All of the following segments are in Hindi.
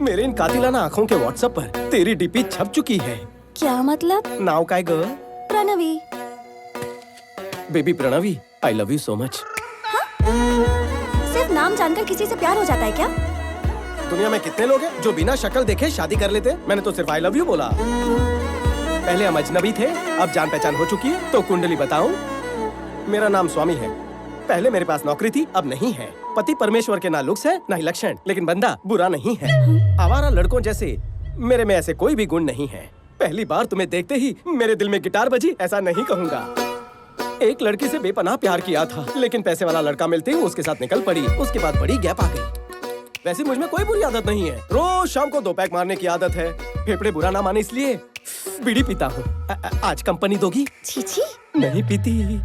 मेरे इन कातिलाना आँखों के व्हाट्सएप पर तेरी डीपी छप चुकी है। क्या मतलब? नाउ काय girl? Pranavi. Baby Pranavi, I love you so much. सिर्फ नाम जानकर किसी से प्यार हो जाता है क्या? दुनिया में कितने लोग हैं जो बिना शक्ल देखे शादी कर लेते? मैंने तो सिर्फ आई लव यू बोला। पहले हम अजनबी थे, अब जान पहचान हो चुकी है। तो कुंडली बताऊं? मेरा नाम स्वामी है। पहले मेरे पास नौकरी थी, अब नहीं है। पति परमेश्वर के ना लुक्स है ना ही लक्षण, लेकिन बंदा बुरा नहीं है। आवारा लड़कों जैसे मेरे में ऐसे कोई भी गुण नहीं है। पहली बार तुम्हें देखते ही मेरे दिल में गिटार बजी, ऐसा नहीं कहूँगा। एक लड़की से बेपनाह प्यार किया था, लेकिन पैसे वाला लड़का मिलते ही उसके साथ निकल पड़ी। उसके बाद बड़ी गैप आ गई। वैसे मुझ में कोई बुरी आदत नहीं है। रोज शाम को 2 पैक मारने की आदत है। फेफड़े बुरा ना माने इसलिए बीड़ी पीता हूँ। आज कंपनी दोगी? छी नहीं पीती।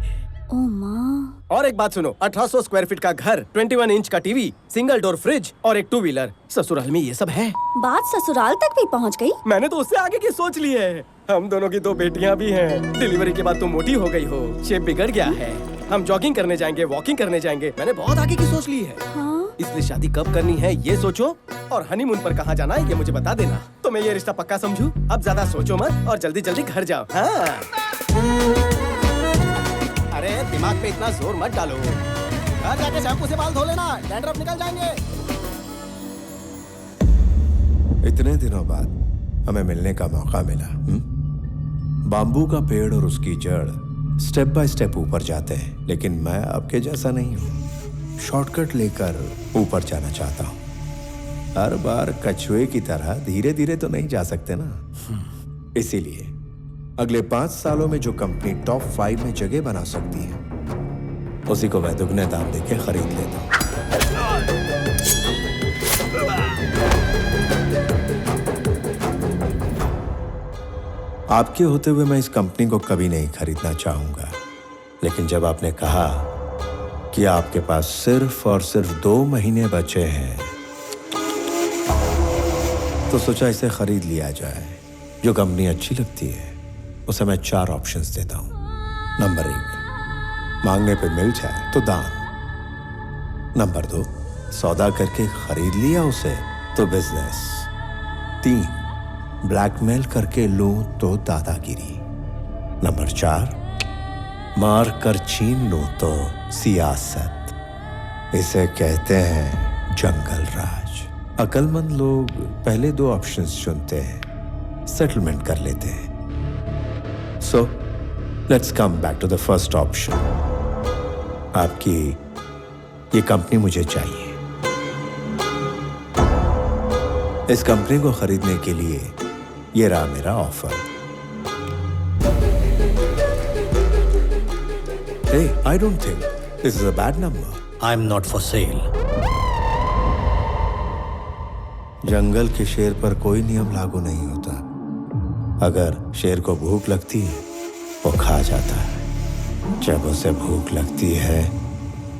ओ माँ। और एक बात सुनो, 1800 स्क्वायर फीट का घर, 21 इंच का टीवी, सिंगल डोर फ्रिज और एक 2 व्हीलर। ससुराल में ये सब है। बात ससुराल तक भी पहुँच गई? मैंने तो उससे आगे की सोच ली है। हम दोनों की 2 बेटियां भी हैं। डिलीवरी के बाद तुम मोटी हो गई हो, शेप बिगड़ गया है। हम जॉगिंग करने जाएंगे, वॉकिंग करने जाएंगे। मैंने बहुत आगे की सोच ली है। हाँ? इसलिए शादी कब करनी है ये सोचो, और हनीमून पर कहाँ जाना है ये मुझे बता देना। तो मैं ये रिश्ता पक्का समझूं। अब ज्यादा सोचो मत और जल्दी जल्दी घर जाओ। हाँ। अरे दिमाग पे इतना जोर मत डालो। घर जाके शैम्पू से बाल धो लेना, डैंड्रफ निकल जाएंगे। इतने दिनों बाद हमें मिलने का मौका मिला। बाम्बू का पेड़ और उसकी जड़ स्टेप बाय स्टेप ऊपर जाते हैं, लेकिन मैं आपके जैसा नहीं हूँ। शॉर्टकट लेकर ऊपर जाना चाहता हूँ। हर बार कछुए की तरह धीरे धीरे तो नहीं जा सकते ना। इसीलिए अगले 5 सालों में जो कंपनी टॉप 5 में जगह बना सकती है, उसी को मैं दुगने दाम देके खरीद लेता हूँ। आपके होते हुए मैं इस कंपनी को कभी नहीं खरीदना चाहूंगा, लेकिन जब आपने कहा कि आपके पास सिर्फ और सिर्फ 2 महीने बचे हैं, तो सोचा इसे खरीद लिया जाए। जो कंपनी अच्छी लगती है उसे मैं 4 ऑप्शंस देता हूं। नंबर 1, मांगने पे मिल जाए तो दान। नंबर 2, सौदा करके खरीद लिया उसे तो बिजनेस। 3, ब्लैकमेल करके लूं तो दादागिरी। नंबर 4, मार कर छीन लूं तो सियासत। इसे कहते हैं जंगल राज। अक्लमंद लोग पहले 2 ऑप्शंस चुनते हैं, सेटलमेंट कर लेते हैं। So let's come back to the first option. आपकी ये कंपनी मुझे चाहिए। इस कंपनी को खरीदने के लिए ये रहा मेरा offer. Hey, I don't think this is a bad number. I'm not for sale. जंगल के शेर पर कोई नियम लागू नहीं होता। अगर शेर को भूख लगती है वो खा जाता है, जब उसे भूख लगती है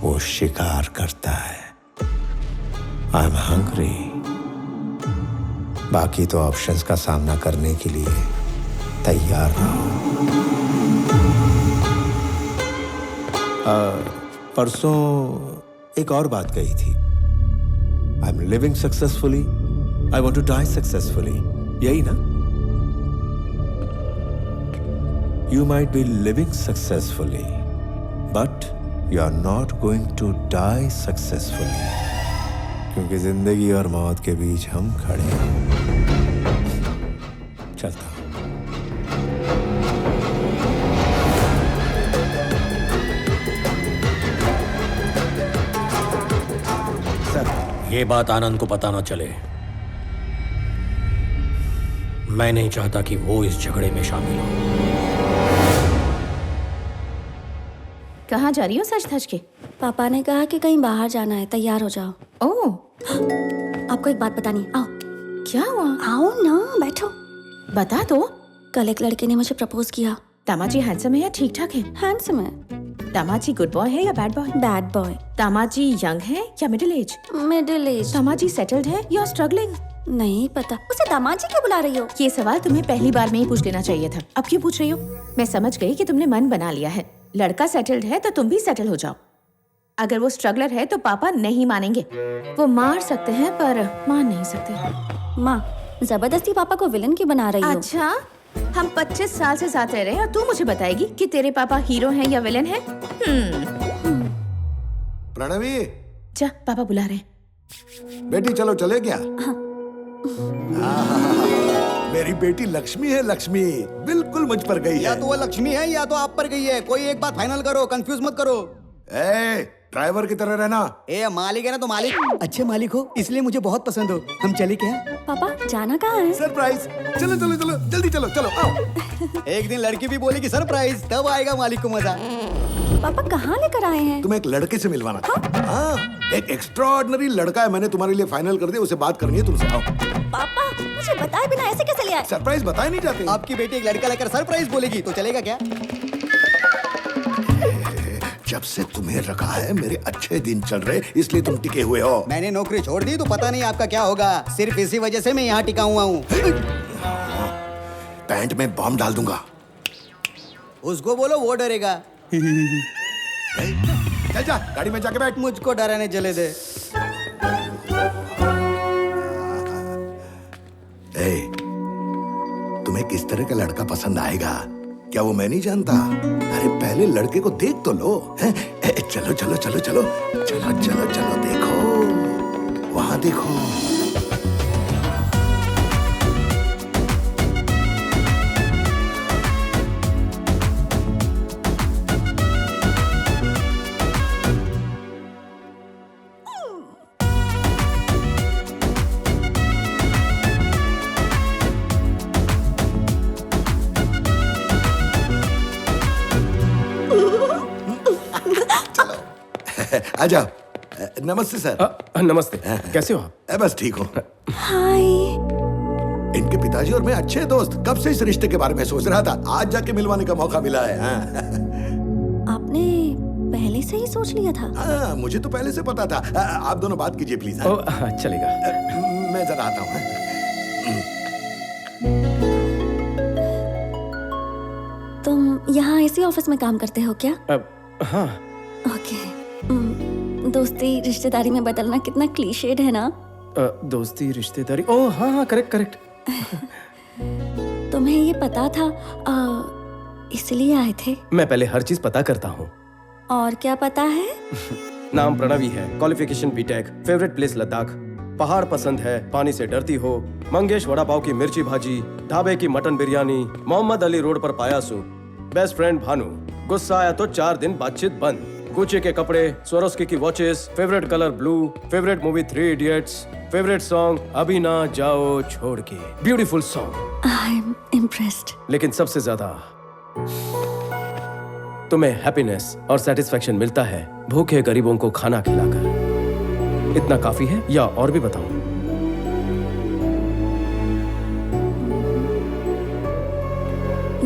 वो शिकार करता है। I'm hungry. बाकी तो ऑप्शंस का सामना करने के लिए तैयार रहो। परसों एक और बात कही थी, I am living successfully, I want to die successfully, यही ना? You might be living successfully but you are not going to die successfully, क्योंकि जिंदगी और मौत के बीच हम खड़े हैं। चलता हूं। ये बात आनंद को पता न चले। मैं नहीं चाहता कि वो इस झगड़े में शामिल हो। कहाँ जा रही हो सच धज के? पापा ने कहा कि कहीं बाहर जाना है, तैयार हो जाओ। ओह, आपको एक बात बतानी, आओ। क्या हुआ? आओ ना, बैठो। बता दो। कल एक लड़के ने मुझे प्रपोज किया। दामाजी हैंडसम है या ठीक ठाक है? हैंडसम है। दामाजी गुड बॉय है या bad boy? Bad boy. Damaji young है या middle age? Middle age. Damaji settled है या स्ट्रगलिंग? नहीं पता। उसे दामाजी क्यों बुला रही हो? ये सवाल तुम्हें पहली बार में ही पूछ लेना चाहिए था। अब क्यों पूछ रही हो? मैं समझ गई कि तुमने मन बना लिया है। लड़का सेटल्ड है तो तुम भी सेटल हो जाओ। अगर वो स्ट्रगलर है तो पापा नहीं मानेंगे। वो मार सकते हैं पर मान नहीं सकते। माँ, जबरदस्ती पापा को विलन क्यों बना रही हो? अच्छा, हम 25 साल से साथ रह रहे हैं और तू मुझे बताएगी कि तेरे पापा हीरो हैं या विलन हैं? प्रणवी, जा, पापा बुला रहे हैं। बेटी चलो चले क्या? मेरी बेटी लक्ष्मी है, लक्ष्मी बिल्कुल मुझ पर गई या है। तो वो लक्ष्मी है या तो आप पर गई है। कोई एक बात फाइनल करो, कंफ्यूज मत करो। ड्राइवर की तरह रहना। ए मालिक है ना तो मालिक, अच्छे मालिक हो इसलिए मुझे बहुत पसंद हो। हम चले क्या? पापा जाना कहाँ है? सरप्राइज। चलो चलो चलो जल्दी चलो चलो आओ। एक दिन लड़की भी बोलेगी सरप्राइज, तब आएगा मालिक को मजा। पापा कहाँ लेकर आए हैं? तुम्हें एक लड़के से मिलवाना था। हाँ, एक एक्स्ट्राऑर्डिनरी लड़का है, मैंने तुम्हारे लिए फाइनल कर दिया, उसे बात करनी है तुमसे। आओ। पापा मुझे बताए बिना ऐसे कैसे ले आए? सरप्राइज बताए नहीं जाते। आपकी बेटी एक लड़का लेकर सरप्राइज बोलेगी तो चलेगा क्या? जब से तुम्हें रखा है मेरे अच्छे दिन चल रहे, इसलिए तुम टिके हुए हो। मैंने नौकरी छोड़ दी तो पता नहीं आपका क्या होगा। सिर्फ इसी वजह से मैं यहाँ टिका हुआ हूँ। पैंट में बॉम्ब डाल दूंगा। उसको बोलो, वो डरेगा। चल जा, गाड़ी में जाके बैठ। मुझको डराने चले दे। तुम्हें किस तरह का लड़का पसंद आएगा क्या वो मैं नहीं जानता? अरे पहले लड़के को देख तो लो। चलो चलो चलो चलो चलो चलो चलो देखो, वहां देखो। आजा। नमस्ते सर। नमस्ते, कैसे हो आप? बस ठीक हो। हाय। इनके पिताजी और मैं अच्छे दोस्त, कब से इस रिश्ते के बारे में सोच रहा था। आज जाके मिलवाने का मौका मिला है। आपने पहले से ही सोच लिया था? हाँ, मुझे तो पहले से पता था। आप दोनों बात कीजिए प्लीज। चलेगा। मैं जरा आता हूँ। तुम यहाँ इसी ऑफिस में काम करते हो क्या? हाँ। ओके। दोस्ती रिश्तेदारी में बदलना कितना क्लीशेड है ना? दोस्ती रिश्तेदारी, ओह हाँ हाँ, करेक्ट करेक्ट। तुम्हें ये पता था इसलिए आए थे? मैं पहले हर चीज पता करता हूँ। और क्या पता है? नाम प्रणवी है, qualification BTech, favourite place Ladakh, पहाड़ पसंद है, पानी से डरती हो, मंगेश वड़ा पाव की मिर्ची भाजी, ढाबे की मटन बिरयानी, मोहम्मद अली रोड पर पायासू, बेस्ट फ्रेंड भानु, गुस्सा आया तो 4 दिन बातचीत बंद, गुच्ची के कपड़े, स्वरोस्की की watches, favourite colour blue, favourite movie 3 idiots, favourite song अभी ना जाओ छोड़ के, beautiful song. I am impressed. लेकिन सबसे ज्यादा तुम्हें हैप्पीनेस और सेटिस्फैक्शन मिलता है भूखे गरीबों को खाना खिलाकर। इतना काफी है या और भी बताऊं?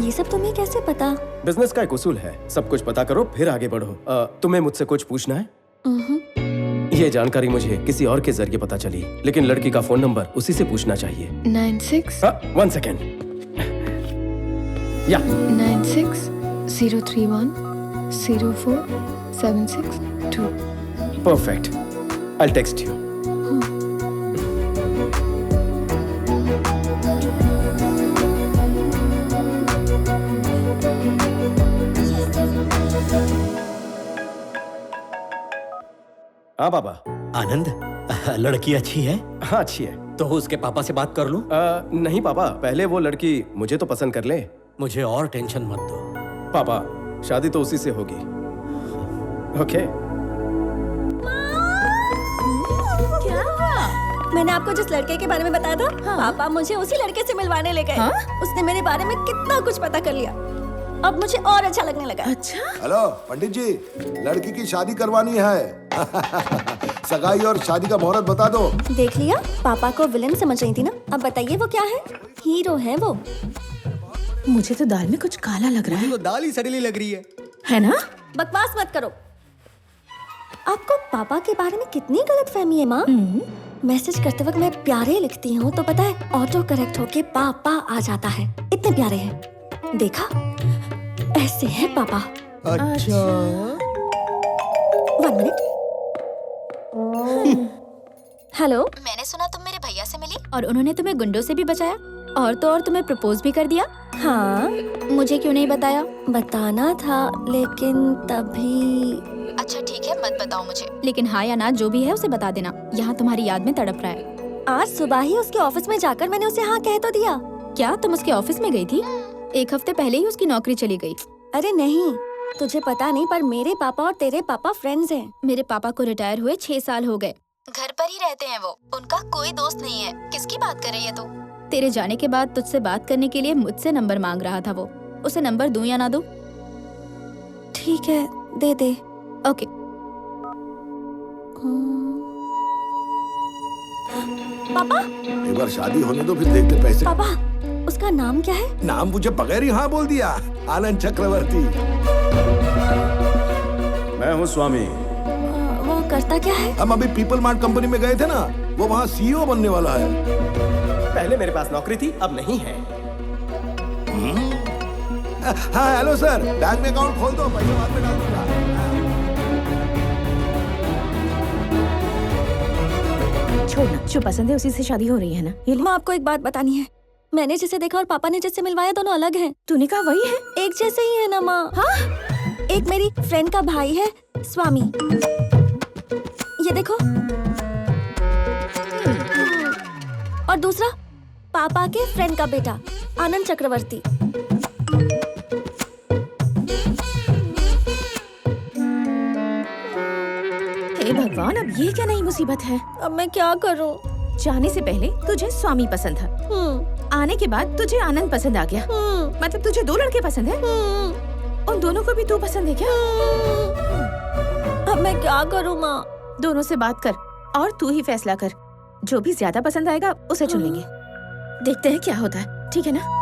ये सब तुम्हें कैसे पता? बिजनेस का एक उसूल है, सब कुछ पता करो फिर आगे बढ़ो। तुम्हें मुझसे कुछ पूछना है? ये जानकारी मुझे किसी और के जरिए पता चली, लेकिन लड़की का फोन नंबर उसी से पूछना चाहिए। 96 1 सेकेंड। या 96 031 04 762। Perfect, I'll text you. हाँ बाबा। आनंद, लड़की अच्छी है? हाँ अच्छी है। तो उसके पापा से बात कर लूं? नहीं पापा, पहले वो लड़की मुझे तो पसंद कर ले। मुझे और टेंशन मत दो। पापा, शादी तो उसी से होगी। ओके। मैंने आपको जिस लड़के के बारे में बताया था, पापा मुझे उसी लड़के से मिलवाने ले गए। उसने मेरे बारे में कितना कुछ पता कर लिया। अब मुझे और अच्छा लगने लगा। अच्छा? हेलो पंडित जी, लड़की की शादी करवानी है। सगाई और शादी का मुहूर्त बता दो। देख लिया, पापा को विलन समझ रही थी ना। अब बताइए वो क्या है? हीरो है वो। मुझे तो दाल में कुछ काला लग रहा है। तो दाल ही सड़ीली लग रही है ना? बकवास मत करो। आपको पापा के बारे में कितनी गलतफहमी है माँ। मैसेज करते वक्त मैं प्यारे लिखती हूँ तो पता है ऑटो करेक्ट होके पापा आ जाता है। इतने प्यारे हैं। देखा, ऐसे है पापा। अच्छा। 1 मिनट। हेलो। मैंने सुना तुम मेरे भैया से मिली और उन्होंने तुम्हें गुंडों से भी बचाया और तो और तुम्हें प्रपोज भी कर दिया। हाँ, मुझे क्यों नहीं बताया? बताना था लेकिन तभी। अच्छा ठीक है, मत बताओ मुझे। लेकिन हाँ या ना जो भी है उसे बता देना, यहाँ तुम्हारी याद में तड़प रहा है। आज सुबह ही उसके ऑफिस में जाकर मैंने उसे हाँ कह तो दिया। क्या तुम उसके ऑफिस में गई थी? 1 हफ्ते पहले ही उसकी नौकरी चली गई। अरे नहीं, तुझे पता नहीं पर मेरे पापा और तेरे पापा फ्रेंड्स हैं। मेरे पापा को रिटायर हुए 6 साल हो गए। घर पर ही रहते हैं वो, उनका कोई दोस्त नहीं है। किसकी बात कर रही है तू? तेरे जाने के बाद तुझसे बात करने के लिए मुझसे नंबर मांग रहा था वो। उसे नंबर दूं या ना दूं? ठीक है, दे दे। ओके। पापा। एक बार शादी होने दो, फिर देखते पैसे। पापा, उसका नाम क्या है? नाम मुझे बगैर ही हाँ बोल दिया। आनंद चक्रवर्ती। मैं हूँ स्वामी। वो करता क्या है? हम अभी पीपल मार्ट कंपनी में गए थे ना, वो वहाँ सीईओ बनने वाला है। पहले मेरे पास नौकरी थी, अब नहीं है। हाँ हेलो सर, बैंक में अकाउंट खोल दो, पैसे बाद में डाल दूंगा। छोड़ना, जो पसंद है उसी से शादी हो रही है ना। ये ले। माँ, आपको एक बात बतानी है। मैंने जिसे देखा और पापा ने जिससे मिलवाया दोनों अलग हैं। तूने कहा वही है? एक जैसे ही है ना माँ। हाँ? एक मेरी फ्रेंड का भाई है स्वामी, ये देखो। और दूसरा पापा के फ्रेंड का बेटा आनंद चक्रवर्ती। हे भगवान, अब ये क्या नई मुसीबत है? अब मैं क्या करूं? जाने से पहले तुझे स्वामी पसंद था, आने के बाद तुझे आनंद पसंद आ गया। मतलब तुझे 2 लड़के पसंद है? उन दोनों को भी तू पसंद है क्या? अब मैं क्या करूं माँ? दोनों से बात कर और तू ही फैसला कर। जो भी ज्यादा पसंद आएगा उसे चुन लेंगे। देखते हैं क्या होता है, ठीक है ना?